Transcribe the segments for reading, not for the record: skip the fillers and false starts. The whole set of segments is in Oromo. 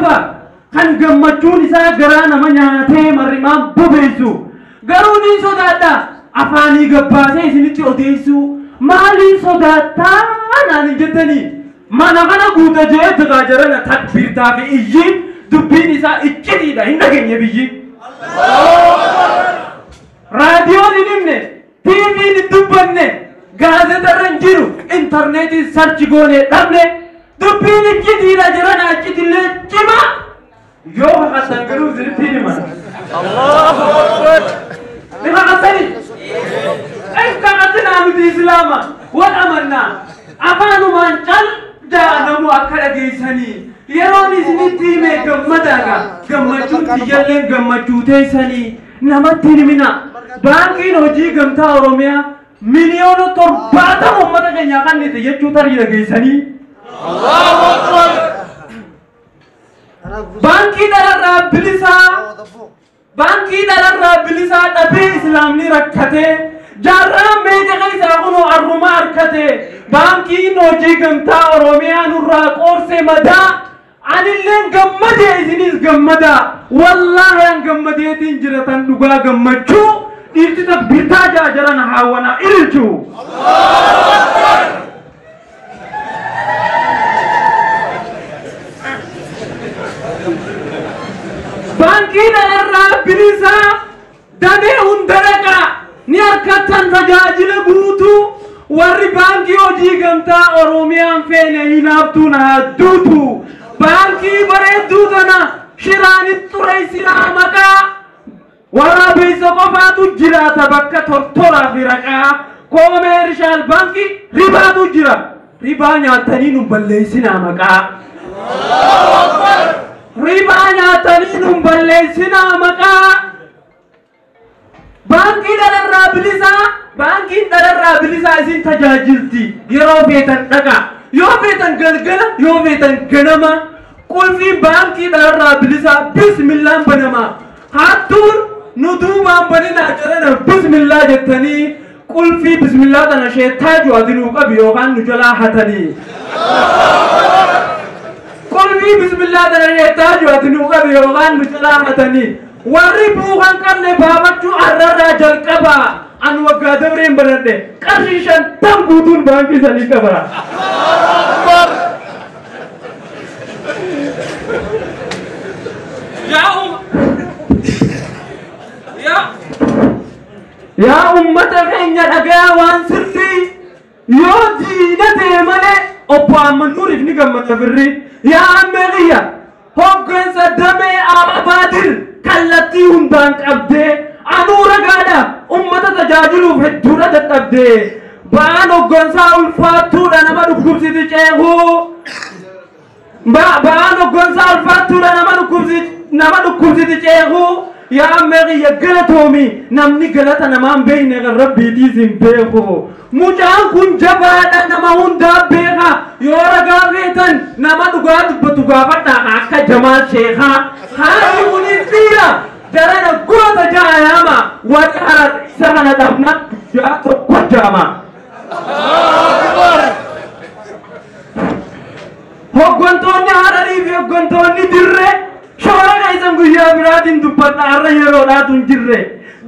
kan gammachuun isaa garaa nama nyaatee marrimaan bobeessu garuu ni sodaadha afaanii gabbaasee isinitti odeessu maaliin sodaattaa naan jettanii mana kana guuta jee tajaajilan takbirtaa fi iyyiin dubbiin isaa iccitiidha hin dhageenye biyyi raadiyoon hin himne tiiviin hin dubbanne gaazexarra hin jiru intarneetiin sarchi goonee dhabne dubbiin iccitiidha jiran accitillee cima yoo haqatan garuu zirtiin himan Allahu Akbar lima qasani eessa qatinaa nuti islaama wal amannaa afaanumaan cal jaanamu akka dhageessanii yeroon isinitti hime gammadaadha gammachuun tiyyalleen gammachuu teessanii namatti himina baankiin hojii gamtaa oromiyaa miliyoona 70 uummata keenyaa kannite jechuu tarii dhageessanii Allahu Akbar bankii dararraa bilisaa dhabee islaamni rakkatee jaarraan meeqa keessaa kunoo arrumaa harkate bankiin hojii gamtaa oromiyaa nurraa qoorse madaa anilleen gammadee isinis gammada wallaahi an gammadeetiin jiratan dhugaa gammachuu dhiirti takbirtaa jaajaran haawwana ilchuu bankii dararraa bilisaa damee hundaraqa ni harkattan tajaajila guutuu warri baankii hojii gamtaa oromiyaan feene hinaaftuun hadduutu baankii bareedduu tana shiraanit xureysinaa maqaa waraabeessa qofaatu jiraata bakka tortoraa fi raqaa koomeershaal baankii ribaatu jira ribaa nyaatanii nu balleessinaa maqaa ribaa nyaatanii nu balleessinaa maqaa baankiin dararraa bilisaa isin tajaajilti yeroo feetan dhaqa yoo feetan galgala yoo feetan ganama qulfiin baankii dararraa bilisaa bismillaan banama hattuun nu duubaan baninaa jedhana bismillaa jettanii qulfii bismillaa tana sheettaa ju'atinuu qabi yookaan nu jalaa hatanii qulfii bismillaa tana sheettaa ju'atinuu qabi yookaan nu jalaa hatanii warri buukan qabne baafachuu arrarraa jalqabaa an waggaa dabreen baradhe qarshii 50 guutuun baankii sanii qabara yaa ummata keenya dhagayaa waan sirrii yoo diinatee malee obbo Ammanuuriif ni gammada firri yaa ammeeqiyya hoggansa damee ababaadir kallattii hundaan qabdee anuu ragaadha ummata tajaajiluuf hedduudha dadhabdee ba'aan hoggansaa ulfaattuudha nama dhukkubsiti ceekuu ba'aan hoggansaa ulfaattuudha nama dhukkubsiti ceekuu yaa ammeeqiyya galatoomi namni galata namaan beekne kan rabbiitiis hin beeku mucaan kun jabaadha nama hundaa beeka yoo ragaa feetan nama dhugaa dubbatu gaafadhaa akka Jamaal Sheekaa haati kunis dhiira darana goota jaayama warri harar isa kana dhabna yaa tokko jaama hoggantoonni hararii fi hoggantoonni dirree shoora keessan guyyaa biraatiin dubbadha har'a yeroodhaatu hin jirre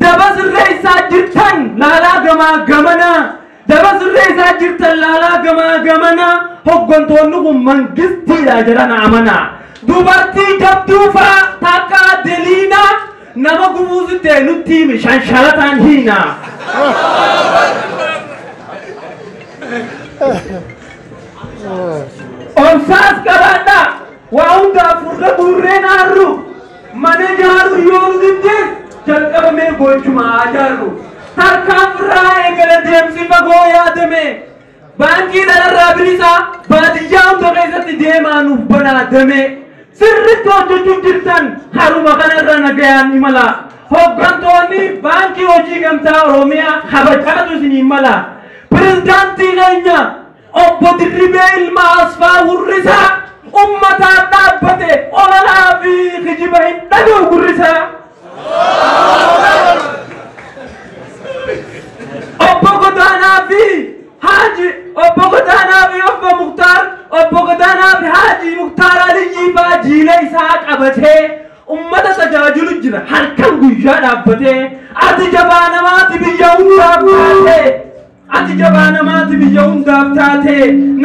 daba sirree isaa jirtan laalaa gamaa gamanaa daba sirree isaa jirtan laalaa gamaa gamanaa hoggantoonni kun mangistiidha jedhan amanaa dubartii jabduufaa takka deliinaa nama gubuusittee nutti himi shanshalataan hiinaa obsaas qabaadha waa hundaa furda burreen haarru mana jaaru yoo diddees jalqabamee gochumaa jaaru tarkaan firraa eegala deemsi fagoo yaadame baankii dararraa bilisaa baadiyyaa hunda keessatti deemaa nuuf banaadame sirritti hojjechuuf jirtan haruma kanarra nagayaan imala hoggantoonni baankii hojii gamtaa oromiyaa kabajaatu isin imala pirezidaantii keenya obbo Dirribee Ilma Asfaa Hurrisaa ummataan dhaabbate olalaa fi kijiba hin dhaga'u gurrisaa obbo Godaanaa fi Haaji obbo Godaanaa fi obbo Muktaar obbo Godaanaa fi Haaji Muktaar Aliyyii faa jiila isaa isaa qabatee ummata tajaajilu jira halkan guyyaa dhaabbatee ati jabaa namaati biyya hundaaf taate ati jabaa namaati biyya hundaaf taate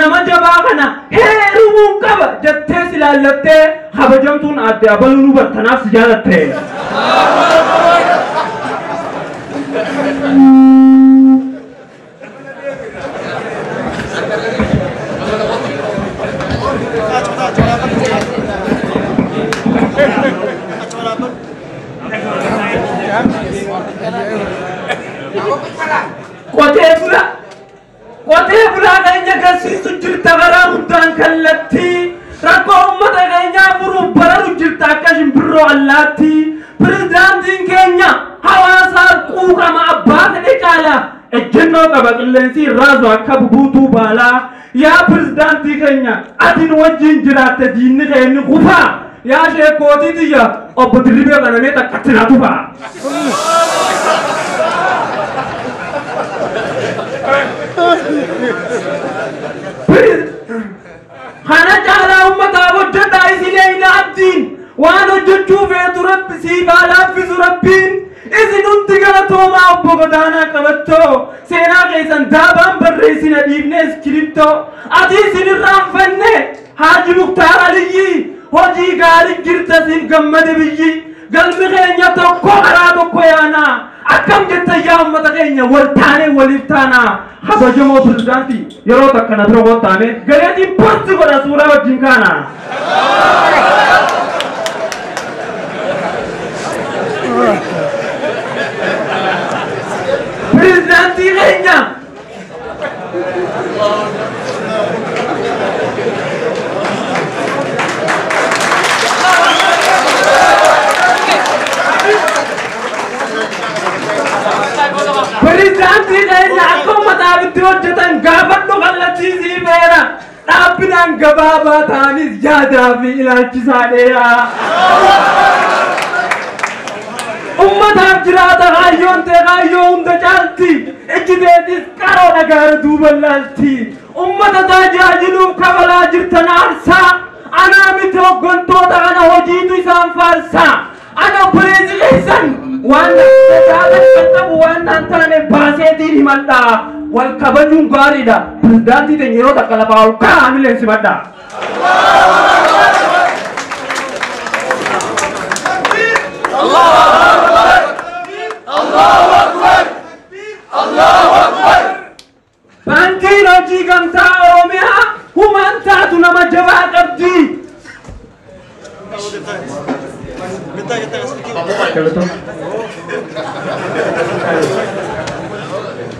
nama jabaa kana heerumuun qaba jettee silaallattee habajamtuun adde abaluu nu bartanaaf si jaalatte. Qotee bulaa keenya garsiisu jirta karaa hundaan kallattii rakkoo uummata keenyaa furuuf bararu jirta akka shimbirroo allaattii pirezidaantiin keenya hawaasaaf quuqama abbaa fedhe caala ejjennoo qaba qilleensi irraasu akka bubuutuu baalaa yaa pirezidaantii keenya ati nu wajjin jiraatte diinni keenni kufaa yaa sheekootii tiyya obbo Dirribee Qanamee takkatti na tufaa. Kana caalaa uummataa hojjedhaa isilee hin abdiin waan hojjechuu feetu rabbi siif haa laaffisu rabbiin isin hundi galatoomaa obbo Godaanaa qabattoo seenaa keessan daabaan barreessina dhiifnee iskiriptoo ati isin irraanfanne Haaji Muktaar Aliyyii hojii gaarii jirta siif gammade biyyi galmi keenya tokko karaa tokko yaanaa akkam jetta yaa ummata keenya wal taanee waliif taanaa habajamoo pirezidaantii yeroo takka na bira wal gareetiin posti godha suuraa wajjin kaana. Pirezidaantii keenya Pirezidaantii keenya akka uummataa itti hojjetan gaafadhu kallattii sii beera dhaabbileen gabaabaa ta'anis yaadaa fi ilaalchisaa dheeraa. Ummataaf jiraata kaayyoon ta'e kaayyoo hunda caalti ejjiteetis qaroo dhagaara duuban laalti ummata tajaajiluuf kabalaa jirtan aarsaa anaa miti hooggantoota kana hojiitu isaan faarsaa ana pireezi keessan waan jaalatan qabu waan naan taane baaseetiin himadhaa wal kabajuun gaariidha pirezidaantii ta'e yeroo takka lafaa ol kaa'amileen simadhaa. Bankiin hojii gamtaa Oromiyaa humaan taatu nama jabaa qabdi.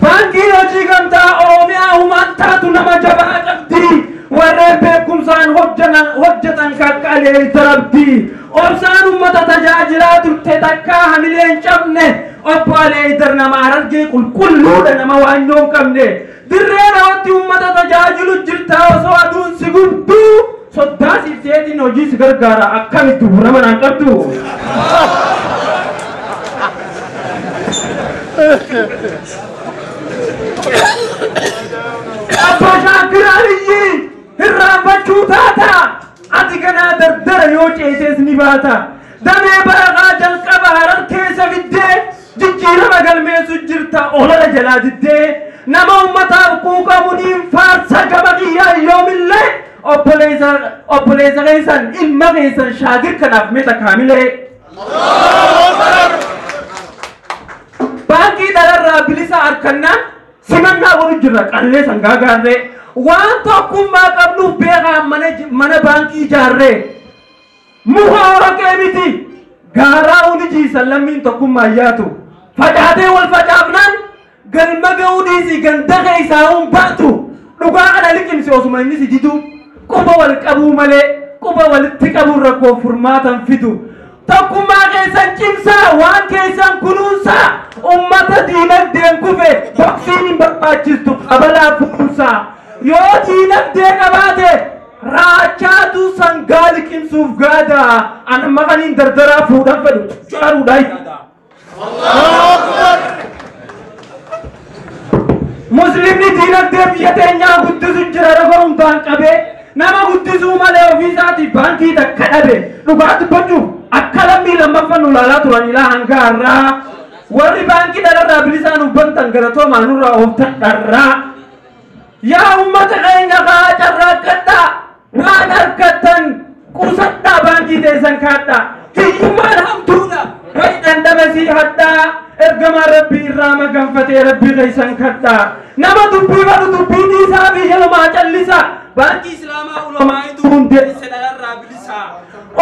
Bankiin hojii gamtaa Oromiyaa humaan taatu nama jabaa qabdi. Warreen beekumsaan hojjetan kaqqalee darabdi. Obsaan uummata tajaajilaa turte takkaa hamilee hin cabne obbo Aleeydar nama Harargee qulqulluudha nama waanyoo hin qabne dirree namatti uummata tajaajilu jirta osoo aduun si gubduu soddaa siifteetiin hojii si gargaara akkamitti burama naan qabdu. Abbo Shaakir Aliyyii hirraanfachuu taata. Ati ganaa dardara yoo ceeses ni baata damee baraqaa jalqaba Harar keessa fiddee jijjiirama galmeessu jirta olola jalaa diddee nama ummataaf quuqamuniin faarsa gama kiyyaa yoomillee obboleessa keessan ilma keessan Shaakir kanaaf meeta kaamilee. Baankii dhalarraa bilisa harkannaan simannaa waliin jirra qallee sangaa gaarree. Waan tokkummaa qabnuuf beekaa mana baankii ijaarree muka horokee miti gaaraa uni jiisan lammiin tokkummaa yaatu facaatee wal facaafnaan galma ga'uu dhiisii ganda keessaa hun baatu dhugaa kana liqimsi osuma inni si didu quba wal qabuu malee quba walitti qabuun rakkoo furmaatan fidu tokkummaa keessan cimsaa waan keessan kunuunsaa ummata diinagdeen kufe boksiin hin barbaachistu qabalaa fuunsaa. Yoo diinagdee qabaate raachaatu sangaa liqimsuuf gaada ana maqaniin dardaraa fuudhan fedhu jaaruudhaay. Muslimni diinagdee biyya teenyaa guddisu jira rafa hundaan qabee nama guddisuu malee ofiisaati baankii takka dhabe dhugaatti bocuuf akka lammii lammaffan ulaalaa turan ilaa hanga har'aa warri baankii dhalarraa bilisaan ubbantan galatoomaa nurraa ooftan dharraa yaa ummata keenya kaa carraaqqadhaa waan harkattan qusadhaa baankii teessan kaadhaa hiyyummaan hamtuudha wayi dhandhamasii hadhaa ergamaan rabbii irraa maganfatee rabbii keeysan kadhaa nama dubbii baru dubbii dhiisaa biyya lamaa callisa baankii islaamaa ulamaa iduu hundeesse dhalarraa bilisaa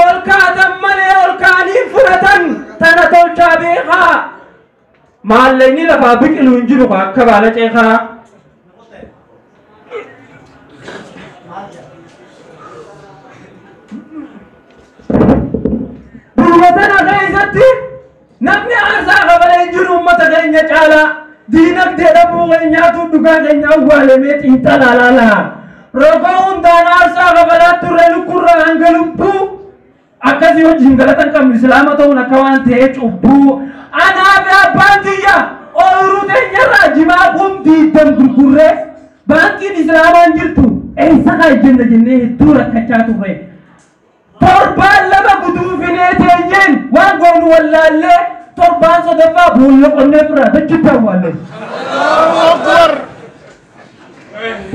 ol kaatan malee ol kaanii fudhatan tana tolchaa beekaa maallaqni lafaa biqilu hin jiru akka baala ceekaa duubatana keessatti namni aarsaa qabalee jiru ummata keenya caalaa diinagdee dhabuu keenyaatu dhugaa keenya awwaalamee xiinxalaa laalaa roga hundaan aarsaa qabalaa turre lukkurraa hanga lubbuu akkasii hojiin galatan qabnu islaama ta'uun akka waan ta'ee cubbuu anaa fi abbaan kiyya ooyiruu keenyarraa jimaa kun diiddan gurgurree baankiin islaamaan jirtu eessa kaa jenna jennee hedduu rakkachaa turre torbaan lama guduufinee teenyeen waan goonu wallaallee torbaan sadaffaa boolla qonnee fira dachitti awwaalle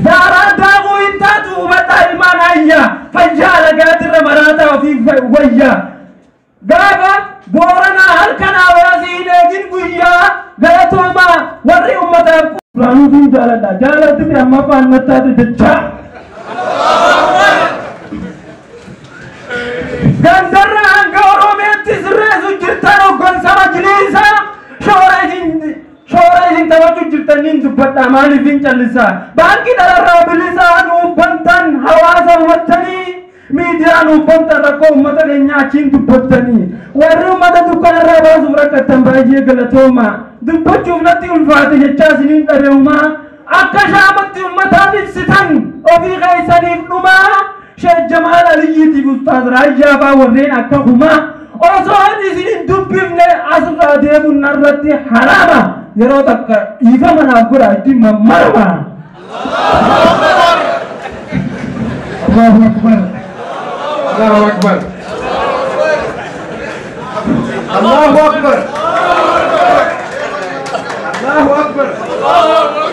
daaraan daakuu hin taatu hubataa ilmaan ayyaa fayyaa lagaatirra maraataa ofii wayyaa gaafa booranaa halkanaa waasii hin eegin guyyaa galatoomaa warri ummataaf quraanuutiin jaaladha jaalattifi amma afaan mattaati dachaa gandarra hanga oromeetti sirreessu jirtan hoggansa majliisa shoora isin taphachuu jirtaniin dubbadha maaliif hin callisaa baankii dhalarraa bilisaa nuuf bantan hawaasa hubattanii miidiyaa nuuf bantan rakkoo ummata keenya achiin dubbattanii warri ummata dukkanarraa baasuuf rakkattan baay'ee galatooma dubbachuuf natti ulfaate jechaa isiniin dhabeumaa akka shaamatti ummataaf ibsitan ofii keessaniif dhumaa Sheikh Jamal Aliyyitiif Ustaaz Raayyaa faa warreen akka humaa osoo isin dubbifne asirraa deemuun narratti haraama yeroo takka dhiifa manaaf godha itti mammarama Allahu Akbar Allahu Akbar Allahu Akbar Allahu Akbar